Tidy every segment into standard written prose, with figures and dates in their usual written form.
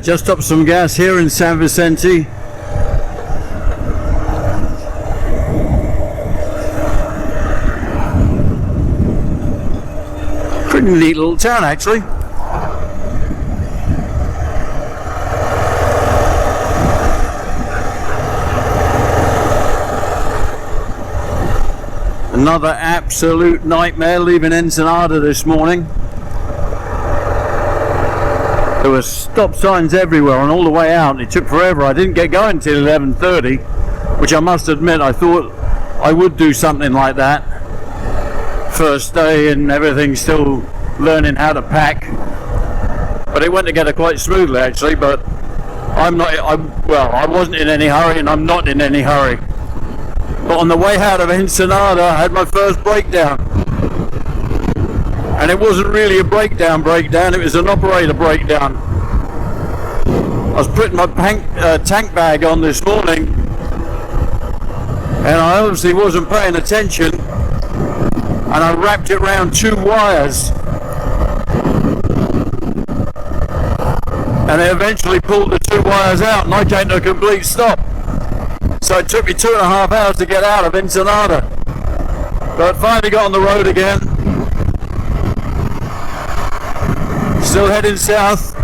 Just up some gas here in San Vicente. Pretty neat little town, actually. Another absolute nightmare leaving Ensenada this morning. There were stop signs everywhere and all the way out. It took forever. I didn't get going till 11:30, which I must admit I thought I would do something like that. First day and everything, still learning how to pack. But it went together quite smoothly actually, but I wasn't in any hurry and I'm not in any hurry. But on the way out of Ensenada, I had my first breakdown. And it wasn't really a breakdown, it was an operator breakdown. I was putting my tank bag on this morning, and I obviously wasn't paying attention, and I wrapped it around 2 wires. And it eventually pulled the 2 wires out, and I came to a complete stop. So it took me 2.5 hours to get out of Ensenada. But finally got on the road again. Still heading south.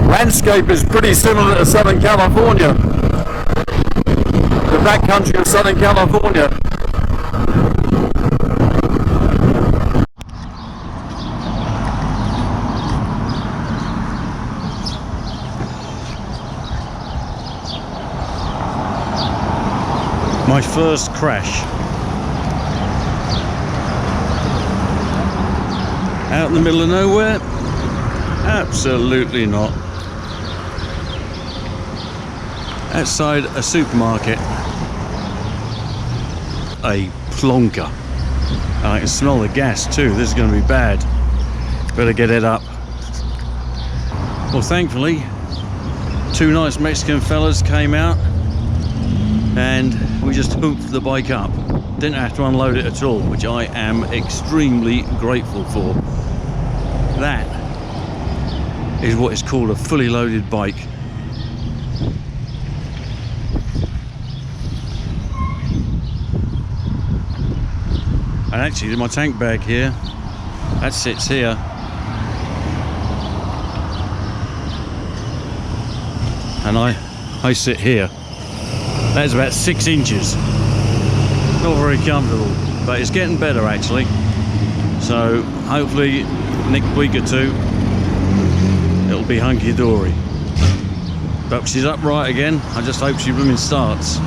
Landscape is pretty similar to Southern California. The backcountry of Southern California. My first crash. Out in the middle of nowhere? Absolutely not. Outside a supermarket. A plonker. I can smell the gas too. This is going to be bad. Better get it up. Well, thankfully, 2 nice Mexican fellas came out and we just hooked the bike up. Didn't have to unload it at all, which I am extremely grateful for. That is what is called a fully loaded bike. And actually my tank bag here, that sits here. And I sit here. That's about 6 inches. Not very comfortable, but it's getting better actually. So hopefully next week or 2 it'll be hunky-dory. But she's upright again. I just hope she blooming starts.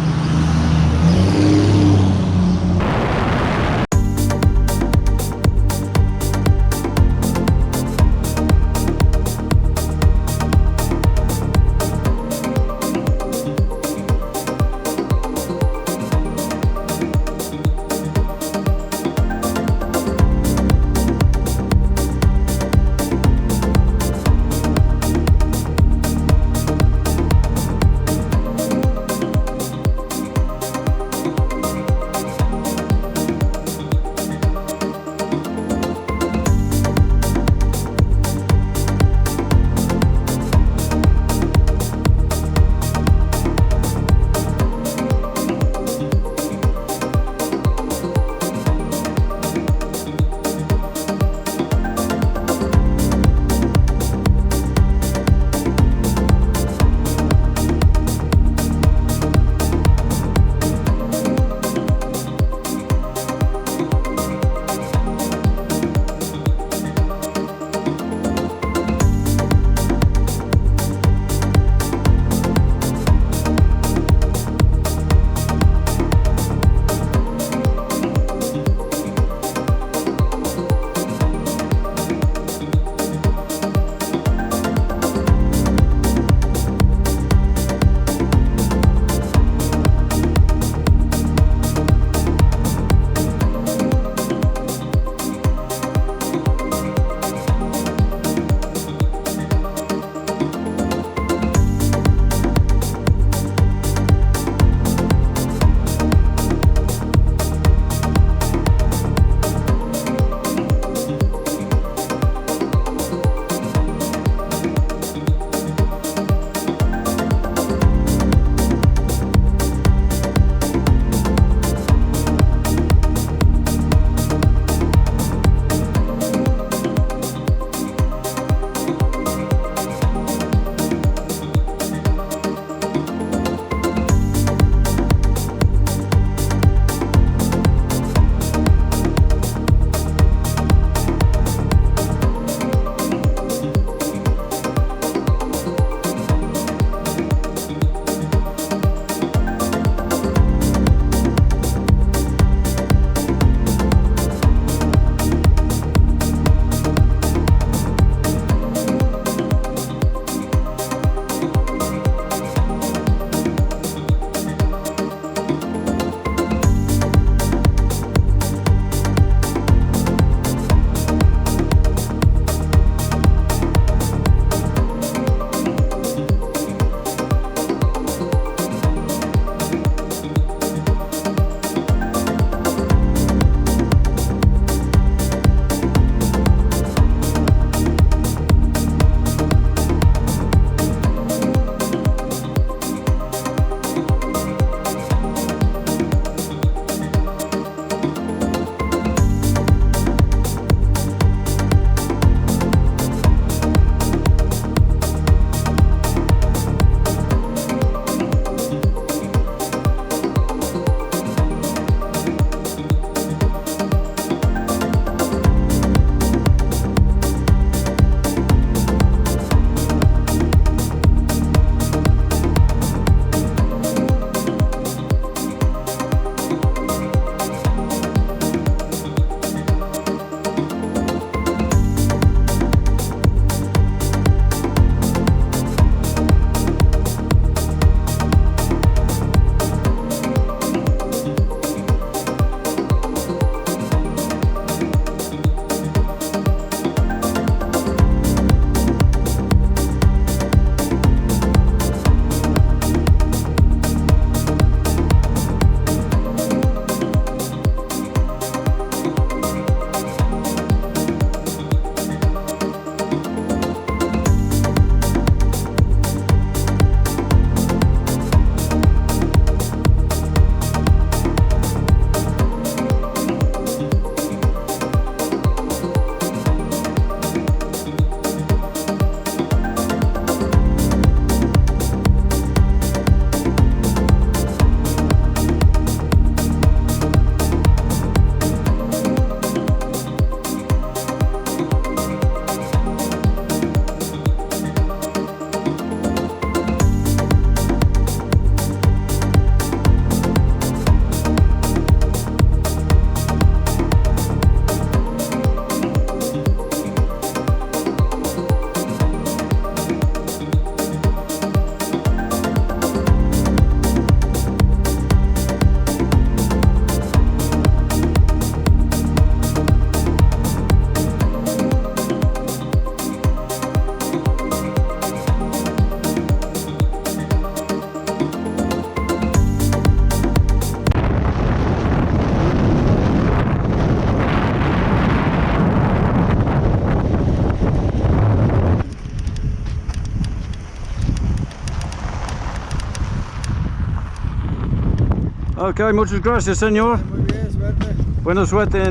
Ok, muchas gracias, señor. Muy bien, suerte. Buena suerte.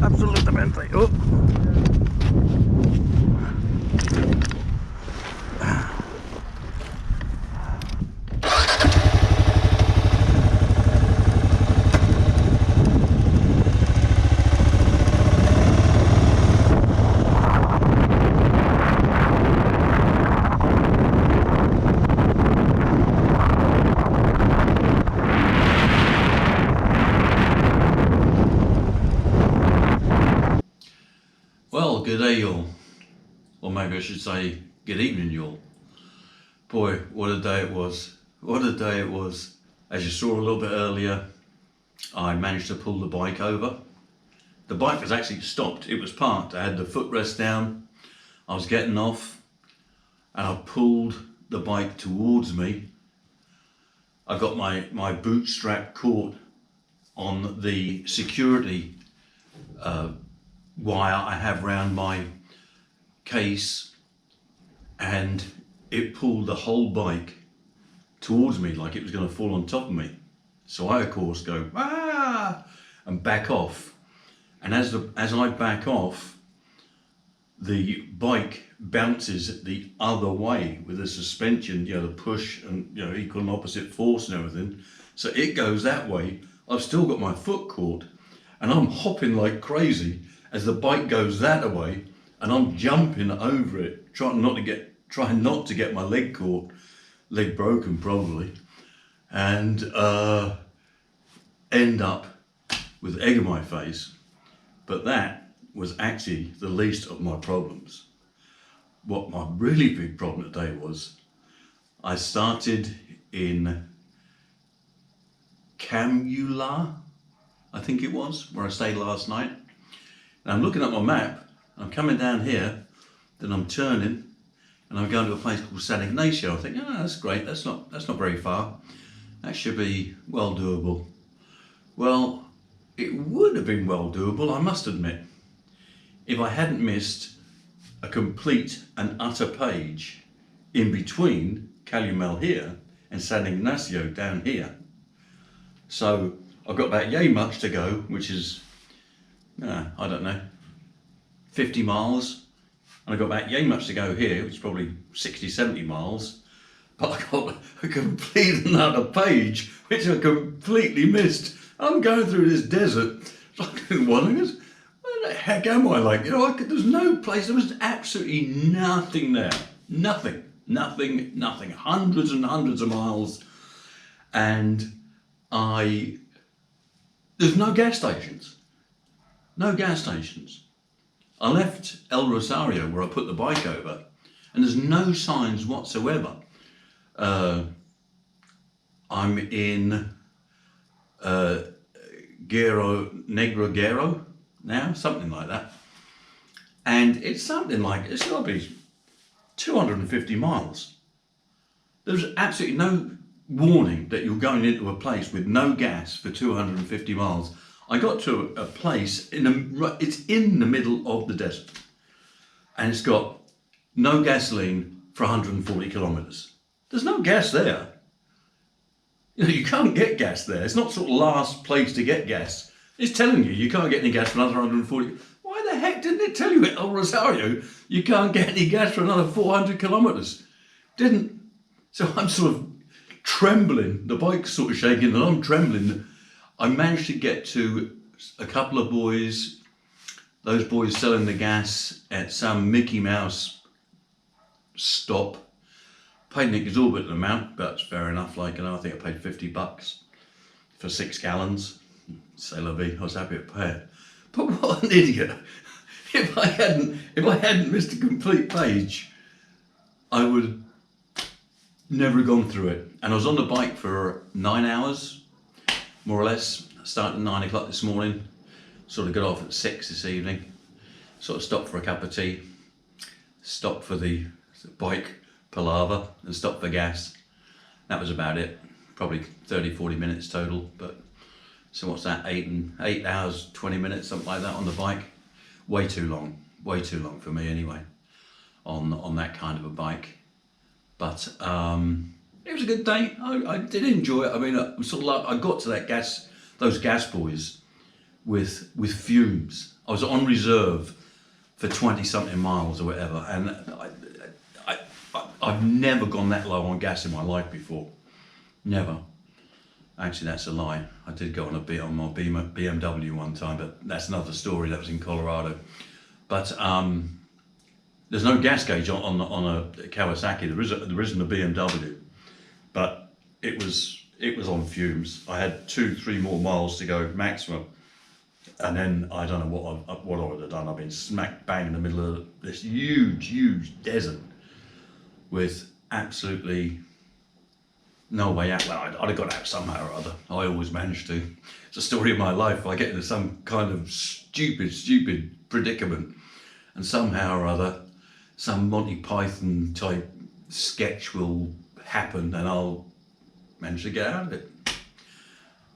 Absolutamente. Oh. Well, good day, y'all. Or maybe I should say, good evening, y'all. Boy, what a day it was. What a day it was. As you saw a little bit earlier, I managed to pull the bike over. The bike was actually stopped. It was parked. I had the footrest down. I was getting off and I pulled the bike towards me. I got my boot strap caught on the security wire I have round my case, and it pulled the whole bike towards me like it was going to fall on top of me. So I of course go ah and back off, and as I back off, the bike bounces the other way with the suspension, you know, the push and, you know, equal and opposite force and everything. So it goes that way. I've still got my foot caught and I'm hopping like crazy as the bike goes that way, and I'm jumping over it, trying not to get my leg caught, leg broken probably, and end up with egg on my face. But that was actually the least of my problems. What my really big problem today was, I started in Camula, I think it was, where I stayed last night. And I'm looking at my map, I'm coming down here, then I'm turning, and I'm going to a place called San Ignacio. I think, oh, that's great, that's not very far. That should be well doable. Well, it would have been well doable, I must admit, if I hadn't missed a complete and utter page in between Cozumel here and San Ignacio down here. So I've got about yay much to go, which is, I don't know, 50 miles. And I've got about yay much to go here, which is probably 60, 70 miles. But I got a complete another page, which I completely missed. I'm going through this desert, wondering, where the heck am I? Like, you know, there's no place, there was absolutely nothing there. Nothing. Hundreds and hundreds of miles. And there's no gas stations. No gas stations. I left El Rosario, where I put the bike over, and there's no signs whatsoever. I'm in Guererro Negro now, something like that. And it's something like, it's got to be 250 miles. There's absolutely no warning that you're going into a place with no gas for 250 miles. I got to a place, it's in the middle of the desert, and it's got no gasoline for 140 kilometers. There's no gas there. You know, you can't get gas there. It's not sort of last place to get gas. It's telling you can't get any gas for another 140. Why the heck didn't it tell you at El Rosario you can't get any gas for another 400 kilometers? Didn't. So I'm sort of trembling. The bike's sort of shaking and I'm trembling. I managed to get to a couple of boys, those boys selling the gas at some Mickey Mouse stop. Paid an exorbitant amount, but it's fair enough. Like, you know, I think I paid $50 for 6 gallons. C'est la vie. I was happy to pay it. But what an idiot! If I hadn't missed a complete page, I would have never gone through it. And I was on the bike for 9 hours, more or less. Started at 9 o'clock this morning, sort of got off at 6 this evening. Sort of stopped for a cup of tea, stopped for the bike palaver, and stopped for gas. That was about it. Probably 30-40 minutes total. But so what's that? 8 hours 20 minutes, something like that on the bike. Way too long for me anyway. On that kind of a bike. But it was a good day. I did enjoy it. I mean, it was sort of like I got to those gas buoys with fumes. I was on reserve for 20-something miles or whatever, and I've never gone that low on gas in my life before. Never. Actually, that's a lie. I did go on a bit on my BMW one time, but that's another story. That was in Colorado. But there's no gas gauge on a Kawasaki. There isn't a BMW, but it was on fumes. I had 2-3 more miles to go maximum, and then I don't know what I would have done. I've been smack bang in the middle of this huge desert with absolutely no way out. Well, I'd have got out somehow or other. I always manage to. It's a story of my life. I get into some kind of stupid predicament, and somehow or other, some Monty Python type sketch will happen, and I'll manage to get out of it.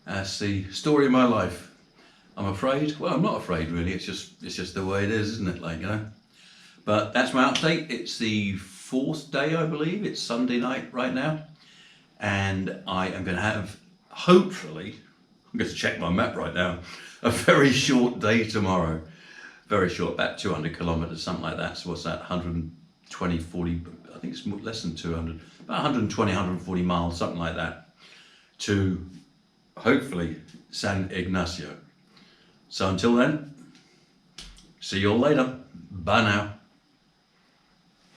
That's the story of my life. I'm afraid. Well, I'm not afraid really. It's just the way it is, isn't it? Like, you know. But that's my update. It's the 4th day, I believe. It's Sunday night right now. And I am going to have, hopefully, I'm going to check my map right now, a very short day tomorrow. Very short, about 200 kilometers, something like that. So what's that, 120, 40, I think it's less than 200, about 120, 140 miles, something like that, to hopefully San Ignacio. So until then, see you all later. Bye now.